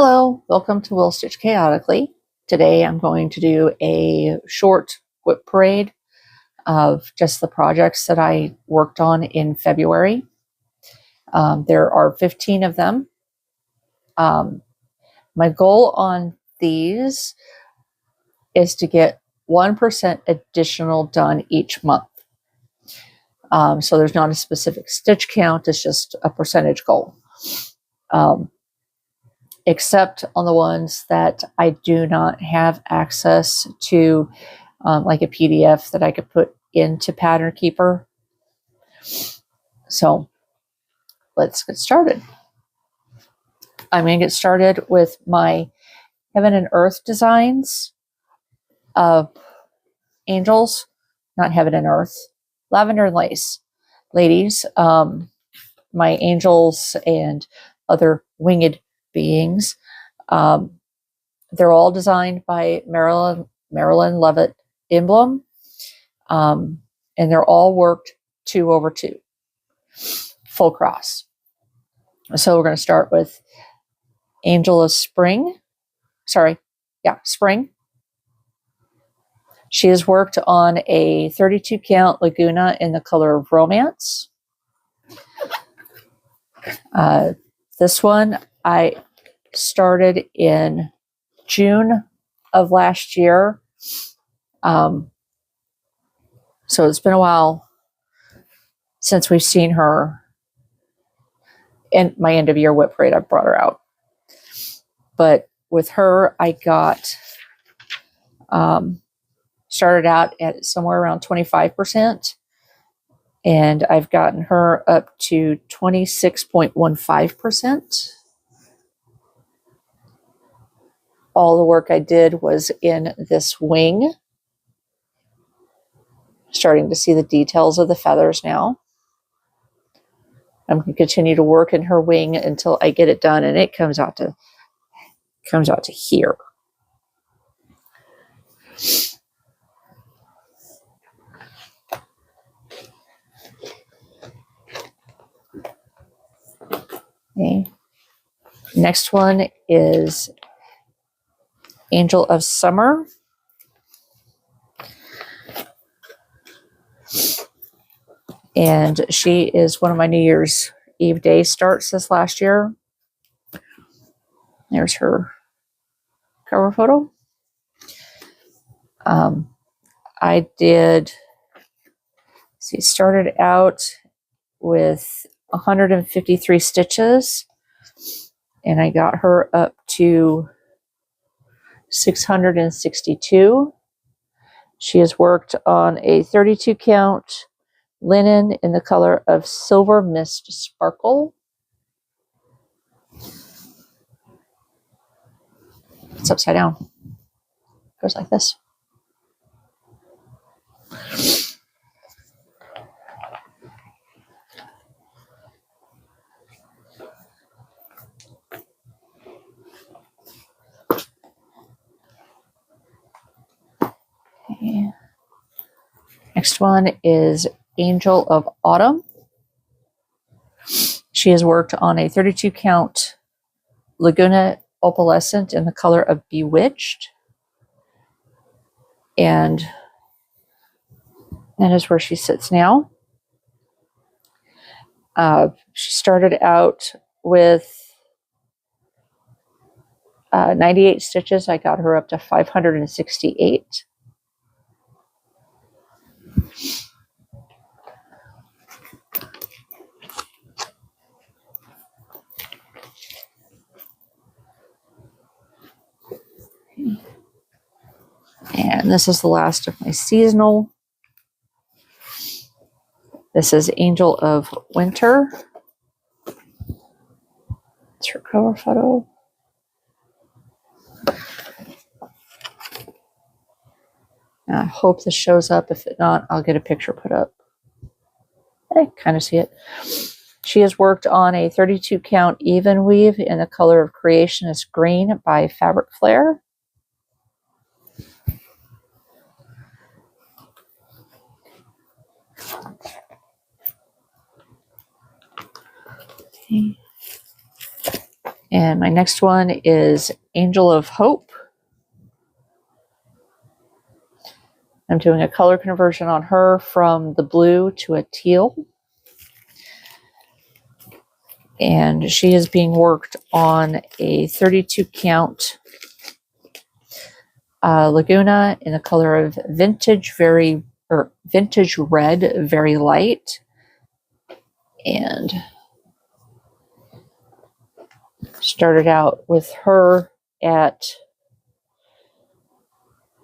Hello, welcome to Will Stitch Chaotically. Today I'm going to do a short WIP parade of just the projects that I worked on in February. There are 15 of them. My goal on these is to get 1% additional done each month. So there's not a specific stitch count, it's just a percentage goal. Except on the ones that I do not have access to, like a PDF that I could put into Pattern Keeper. So let's get started. I'm going to get started with my Heaven and Earth designs of angels, not Heaven and Earth, Lavender and Lace. Ladies, my angels and other winged beings, they're all designed by Marilyn Levitt Emblem, and they're all worked 2/2, full cross. So we're going to start with Angel of Spring. Spring. She has worked on a 32 count Laguna in the color of Romance. This one I started in June of last year. So it's been a while since we've seen her. In my end of year WIP parade, I brought her out. But with her, I got started out at somewhere around 25%, and I've gotten her up to 26.15%. All the work I did was in this wing. Starting to see the details of the feathers now. I'm going to continue to work in her wing until I get it done, and it comes out to here. Okay. Next one is Angel of Summer. And she is one of my New Year's Eve day starts this last year. There's her cover photo. I started out with 153 stitches, and I got her up to 662. She has worked on a 32 count linen in the color of Silver Mist Sparkle. It's upside down. It goes like this. Okay. Next one is Angel of Autumn. She has worked on a 32 count Laguna opalescent in the color of Bewitched. And that is where she sits now. She started out with 98 stitches. I got her up to 568. And this is the last of my seasonal. This is Angel of Winter. It's her cover photo. I hope this shows up. If not, I'll get a picture put up. I kind of see it. She has worked on a 32 count even weave in the color of Creationist Green by Fabric Flare. Okay. And my next one is Angel of Hope. I'm doing a color conversion on her from the blue to a teal. And she is being worked on a 32 count Laguna in the color of vintage red, very light. And started out with her at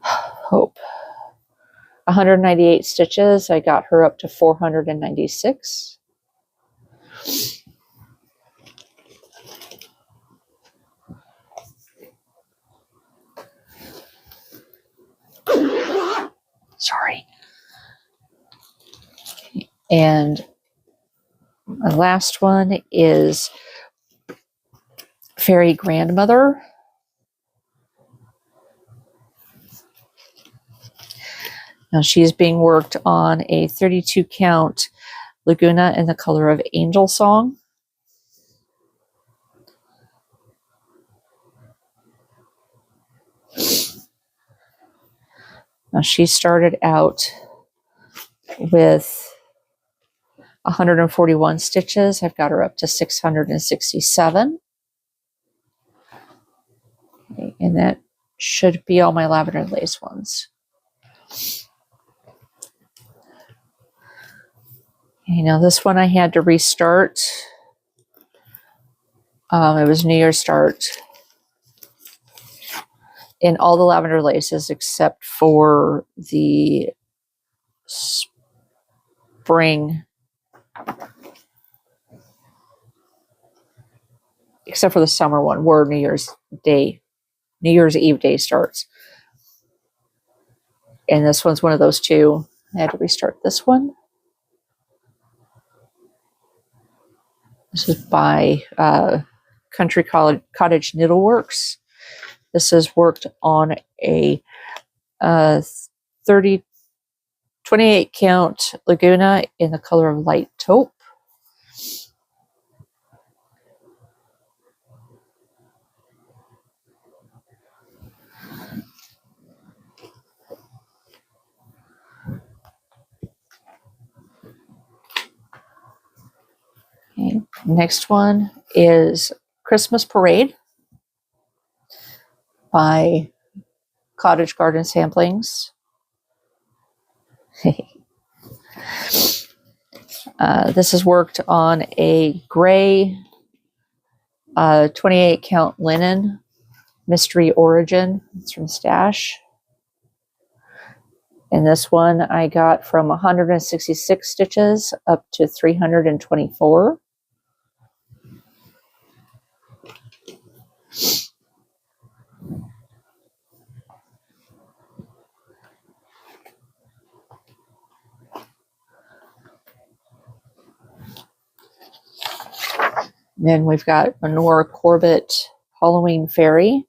Hope 198 stitches. I got her up to 496. Sorry. And my last one is Fairy Grandmother. Now she's being worked on a 32 count Laguna in the color of Angel Song. Now she started out with 141 stitches. I've got her up to 667. Okay, and that should be all my lavender lace ones. Okay, now this one I had to restart. It was New Year's start in all the lavender laces except for the spring, except for the summer one where New Year's Eve day starts. And this one's one of those two. I had to restart this one. This is by Country Cottage Needleworks. This is worked on a 28 count Laguna in the color of light taupe. Okay. Next one is Christmas Parade by Cottage Garden Samplings. This is worked on a gray 28 count linen mystery origin. It's from Stash. And this one I got from 166 stitches up to 324. Then we've got Honora Corbett Halloween Fairy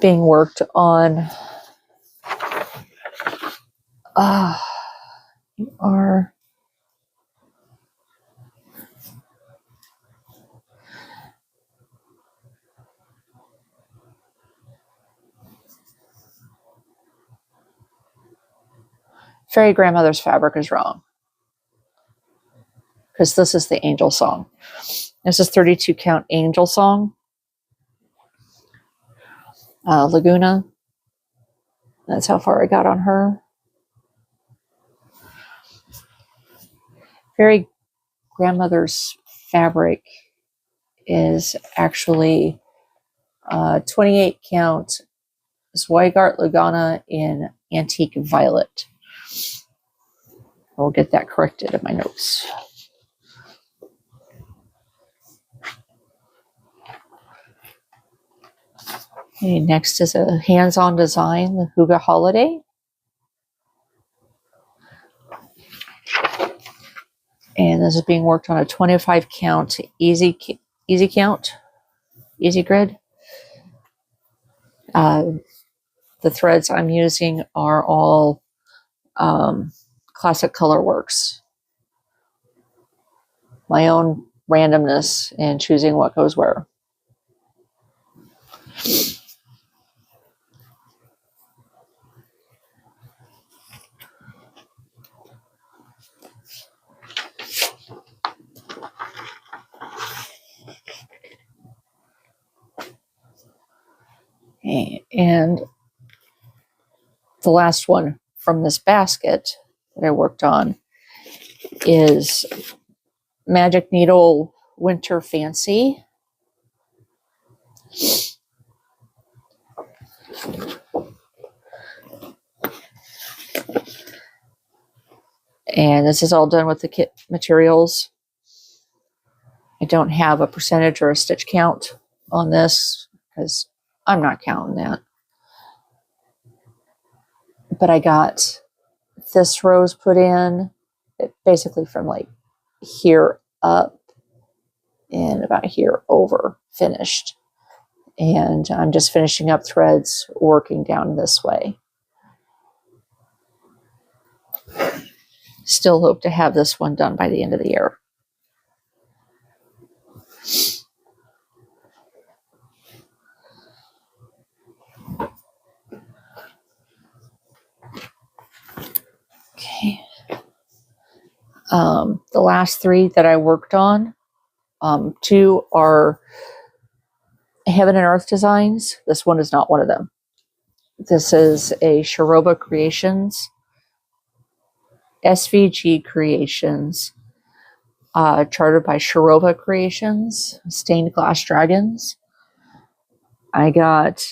being worked on. You are Fairy Grandmother's fabric is wrong, because this is the Angel Song. This is 32 count Angel Song. Laguna. That's how far I got on her. Fairy Grandmother's fabric is actually 28 count Zweigart Laguna in Antique Violet. I'll get that corrected in my notes. Okay, next is a hands-on design, the Huga Holiday. And this is being worked on a 25 count easy grid. The threads I'm using are all Classic Color Works. my own randomness in choosing what goes where. And the last one from this basket that I worked on is Magic Needle Winter Fancy. And this is all done with the kit materials. I don't have a percentage or a stitch count on this because I'm not counting that. But I got this rose put in, basically from like here up and about here over finished. And I'm just finishing up threads, working down this way. Still hope to have this one done by the end of the year. Okay. The last three that I worked on, two are Heaven and Earth designs. This one is not one of them. This is a Sharoba Creations, SVG Creations, chartered by Sharoba Creations, Stained Glass Dragons. I got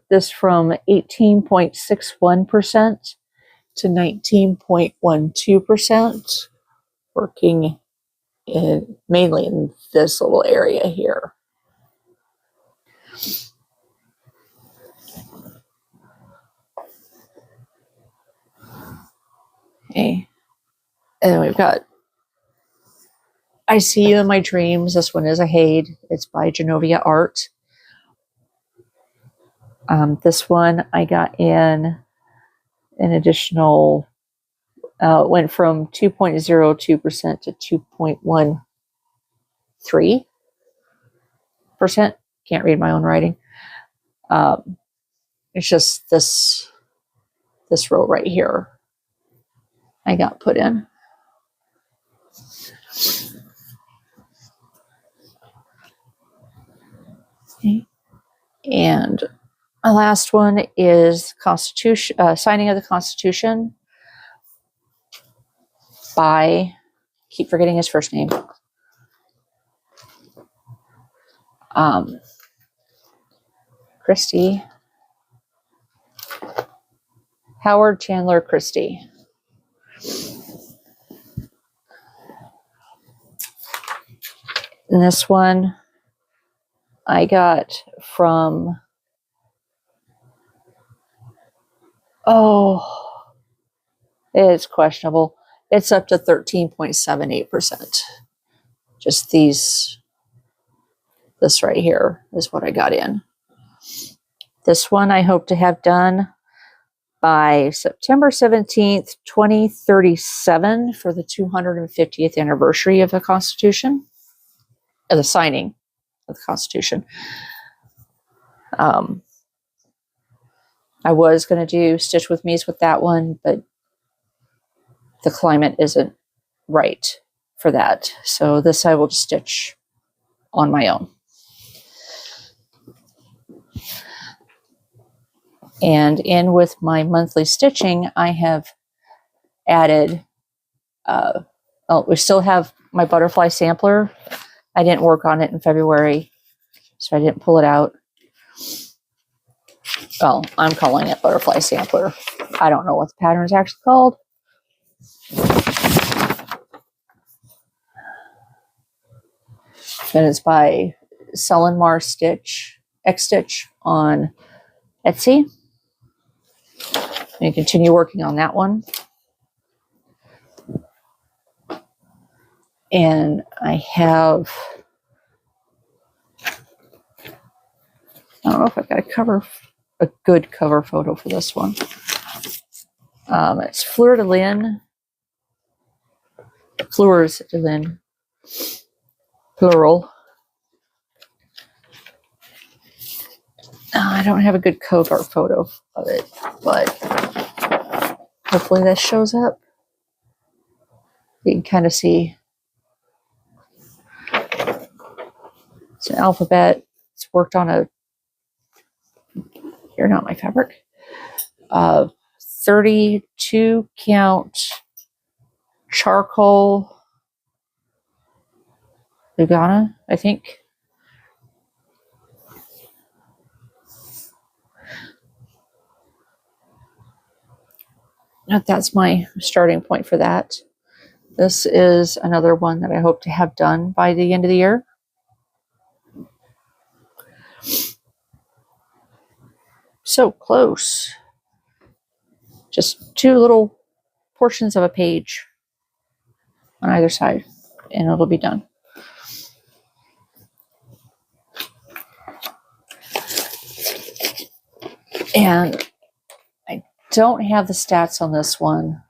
this from 18.61% to 19.12%, working mainly in this little area here. Okay. And then we've got I See You in My Dreams. This one is a Haid. It's by Genovia Art. This one I got in an additional, it went from 2.02% to 2.13%. Can't read my own writing. It's just this row right here I got put in. Okay. And my last one is Constitution, Signing of the Constitution by, keep forgetting his first name, Christie, Howard Chandler Christie. And this one I got from, it's questionable. It's up to 13.78%. Just this right here is what I got in. This one I hope to have done by September 17th, 2037 for the 250th anniversary of the Constitution, of the signing of the Constitution. I was going to do Stitch with Me's with that one, but the climate isn't right for that. So this I will just stitch on my own. And in with my monthly stitching, I have added, we still have my butterfly sampler. I didn't work on it in February, so I didn't pull it out. Well, I'm calling it butterfly sampler. I don't know what the pattern is actually called. And it's by Mar Stitch, X Stitch on Etsy. And continue working on that one. And I have, I don't know if I've got a good cover photo for this one. It's Fleur de Lys fleurs in plural. I don't have a good cover photo of it, but hopefully that shows up. You can kind of see it's an alphabet. It's worked on a, you're not my fabric, 32 count charcoal Lugana, I think. That's my starting point for that. This is another one that I hope to have done by the end of the year. So close. Just 2 little portions of a page on either side, and it'll be done. And I don't have the stats on this one,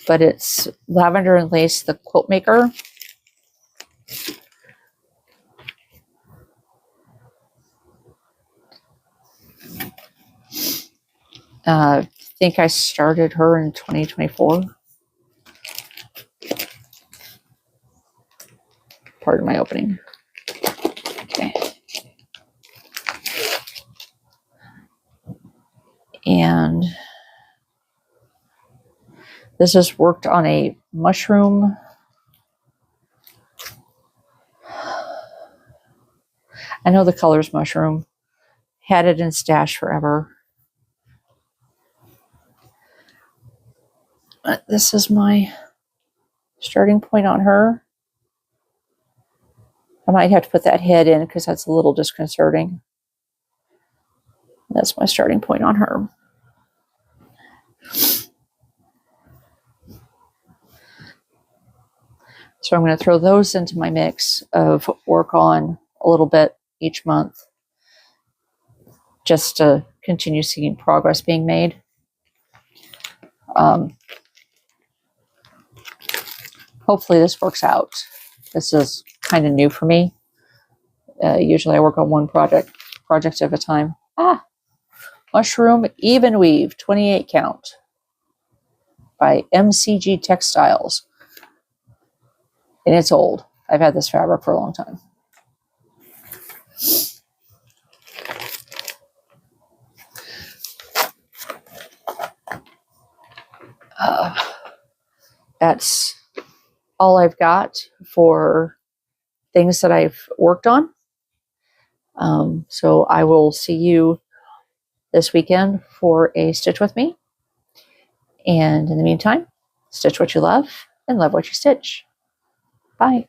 but it's Lavender and Lace, the Quilt Maker. I think I started her in 2024. Pardon my opening. Okay. And this is worked on a mushroom. I know the color's mushroom. Had it in stash forever. But this is my starting point on her. I might have to put that head in because that's a little disconcerting. That's my starting point on her. So I'm going to throw those into my mix of work on a little bit each month, just to continue seeing progress being made. Hopefully this works out. This is kind of new for me. Usually I work on one project at a time. Mushroom Even Weave, 28 count by MCG Textiles. And it's old. I've had this fabric for a long time. That's all I've got for things that I've worked on. So I will see you this weekend for a Stitch with me. And in the meantime, stitch what you love and love what you stitch. Bye.